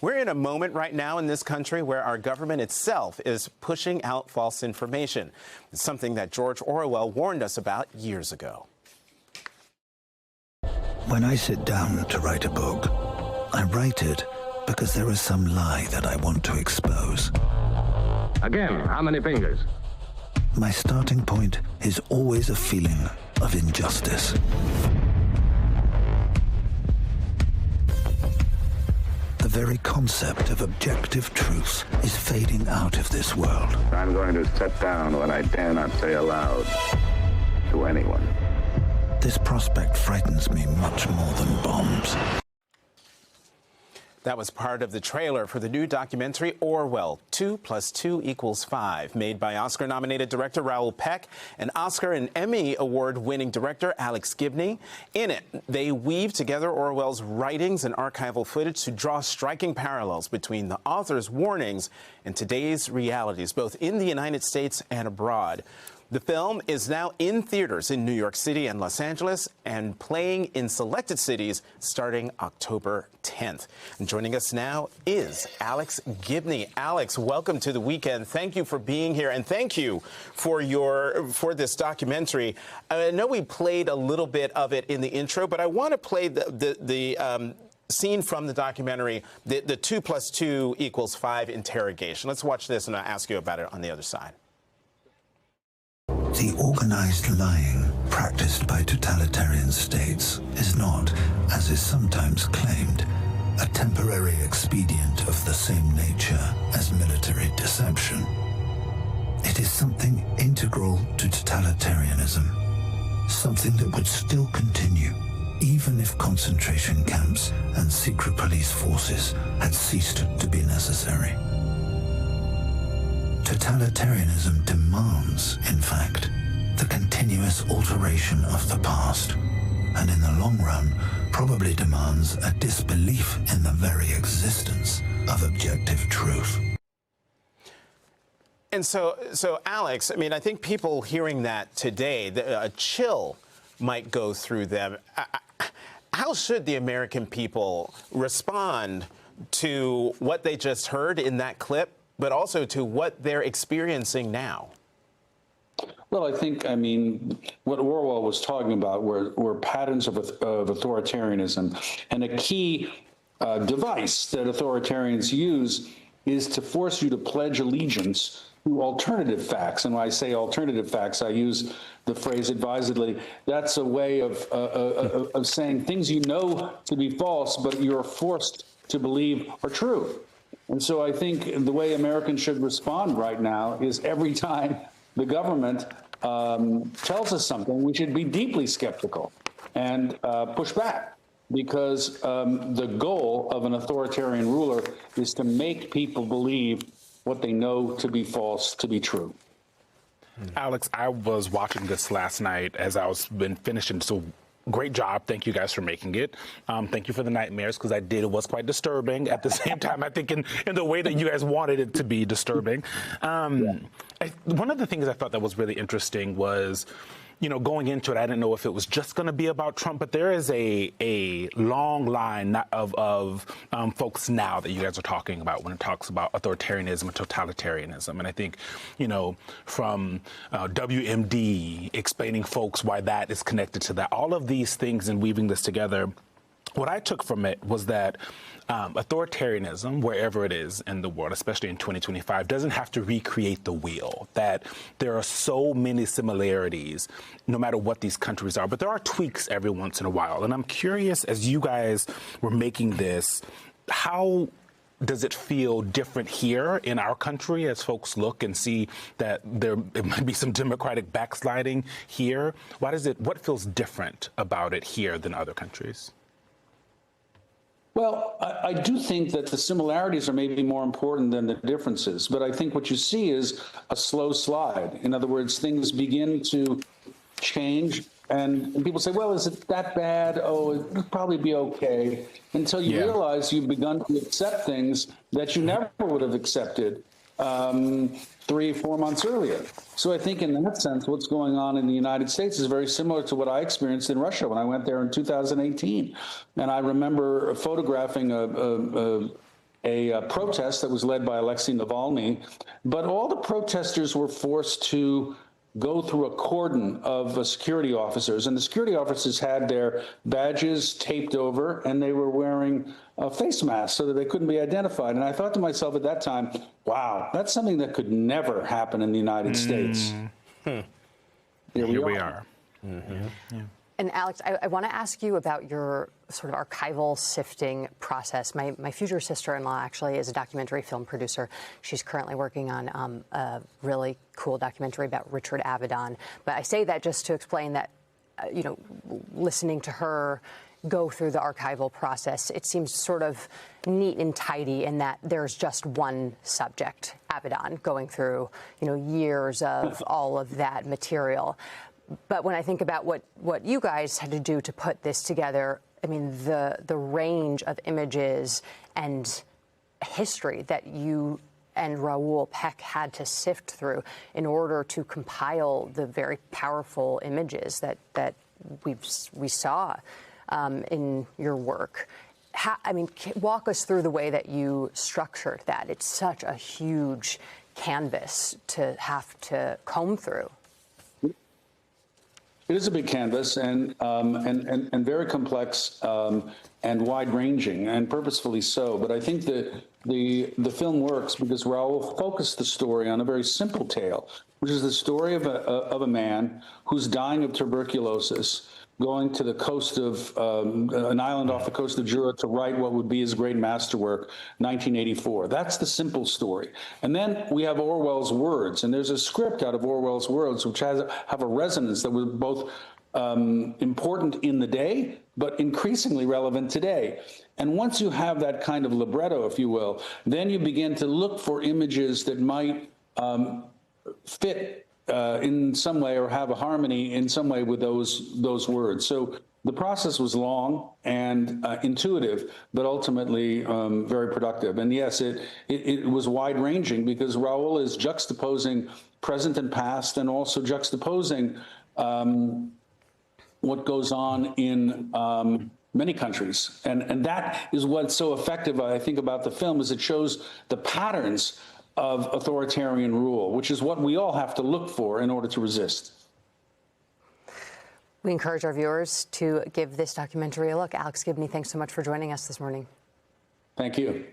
We're in a moment right now in this country where our government itself is pushing out false information. It's something that George Orwell warned us about years ago. When I sit down to write a book, I write it because there is some lie that I want to expose. Again, how many fingers? My starting point is always a feeling of injustice. The very concept of objective truth is fading out of this world. I'm going to set down what I dare not say aloud to anyone. This prospect frightens me much more than bombs. That was part of the trailer for the new documentary Orwell, 2 + 2 = 5, made by Oscar-nominated director Raoul Peck and Oscar and Emmy Award-winning director Alex Gibney. In it, they weave together Orwell's writings and archival footage to draw striking parallels between the author's warnings and today's realities, both in the United States and abroad. The film is now in theaters in New York City and Los Angeles and playing in selected cities starting October 10th. And joining us now is Alex Gibney. Alex, welcome to The Weekend. Thank you for being here, and thank you for this documentary. I know we played a little bit of it in the intro, but I want to play the scene from the documentary, the 2 + 2 = 5 interrogation. Let's watch this, and I'll ask you about it on the other side. The organized lying practiced by totalitarian states is not, as is sometimes claimed, a temporary expedient of the same nature as military deception. It is something integral to totalitarianism, something that would still continue even if concentration camps and secret police forces had ceased to be necessary. Totalitarianism demands, in fact, the continuous alteration of the past, and in the long run, probably demands a disbelief in the very existence of objective truth. And so Alex, I mean, I think people hearing that today, a chill might go through them. How should the American people respond to what they just heard in that clip, but also to what they're experiencing now? Well, I mean, what Orwell was talking about were patterns of authoritarianism. And a key device that authoritarians use is to force you to pledge allegiance to alternative facts. And when I say alternative facts, I use the phrase advisedly. That's a way of saying things you know to be false, but you're forced to believe are true. And so I think the way Americans should respond right now is every time the government tells us something, we should be deeply skeptical and push back, because the goal of an authoritarian ruler is to make people believe what they know to be false to be true. Alex, I was watching this last night as I was finishing, so great job. Thank you guys for making it. Thank you for the nightmares, because it was quite disturbing. At the same time, I think in the way that you guys wanted it to be disturbing. One of the things I thought that was really interesting was, going into it, I didn't know if it was just going to be about Trump, but there is a long line of folks now that you guys are talking about when it talks about authoritarianism and totalitarianism. And I think, from WMD explaining folks why that is connected to that, all of these things and weaving this together. What I took from it was that authoritarianism, wherever it is in the world, especially in 2025, doesn't have to recreate the wheel, that there are so many similarities no matter what these countries are, but there are tweaks every once in a while. And I'm curious, as you guys were making this, how does it feel different here in our country as folks look and see that it might be some democratic backsliding here? What feels different about it here than other countries? Well, I do think that the similarities are maybe more important than the differences, but I think what you see is a slow slide. In other words, things begin to change, and people say, well, is it that bad? Oh, it'll probably be okay, until you realize you've begun to accept things that you never would have accepted 3 or 4 months earlier. So I think in that sense, what's going on in the United States is very similar to what I experienced in Russia when I went there in 2018. And I remember photographing a protest that was led by Alexei Navalny, but all the protesters were forced to go through a cordon of security officers, and the security officers had their badges taped over, and they were wearing face masks so that they couldn't be identified. And I thought to myself at that time, wow, that's something that could never happen in the United States. Here we are. Mm-hmm. Yeah. And Alex, I want to ask you about your sort of archival sifting process. My future sister-in-law actually is a documentary film producer. She's currently working on a really cool documentary about Richard Avedon. But I say that just to explain that, listening to her go through the archival process, it seems sort of neat and tidy in that there's just one subject, Avedon, going through, years of all of that material. But when I think about what you guys had to do to put this together, I mean, the range of images and history that you and Raoul Peck had to sift through in order to compile the very powerful images that we saw in your work. Walk us through the way that you structured that. It's such a huge canvas to have to comb through. It is a big canvas and very complex and wide-ranging, and purposefully so. But I think that the film works because Raoul focused the story on a very simple tale, which is the story of a man who's dying of tuberculosis, going to the coast of an island off the coast of Jura to write what would be his great masterwork, 1984. That's the simple story. And then we have Orwell's words, and there's a script out of Orwell's words which have a resonance that was both important in the day, but increasingly relevant today. And once you have that kind of libretto, if you will, then you begin to look for images that might fit in some way or have a harmony in some way with those words. So the process was long and intuitive, but ultimately very productive. And yes, it was wide-ranging because Raoul is juxtaposing present and past, and also juxtaposing what goes on in many countries. And that is what's so effective, I think, about the film, is it shows the patterns of authoritarian rule, which is what we all have to look for in order to resist. We encourage our viewers to give this documentary a look. Alex Gibney, thanks so much for joining us this morning. Thank you.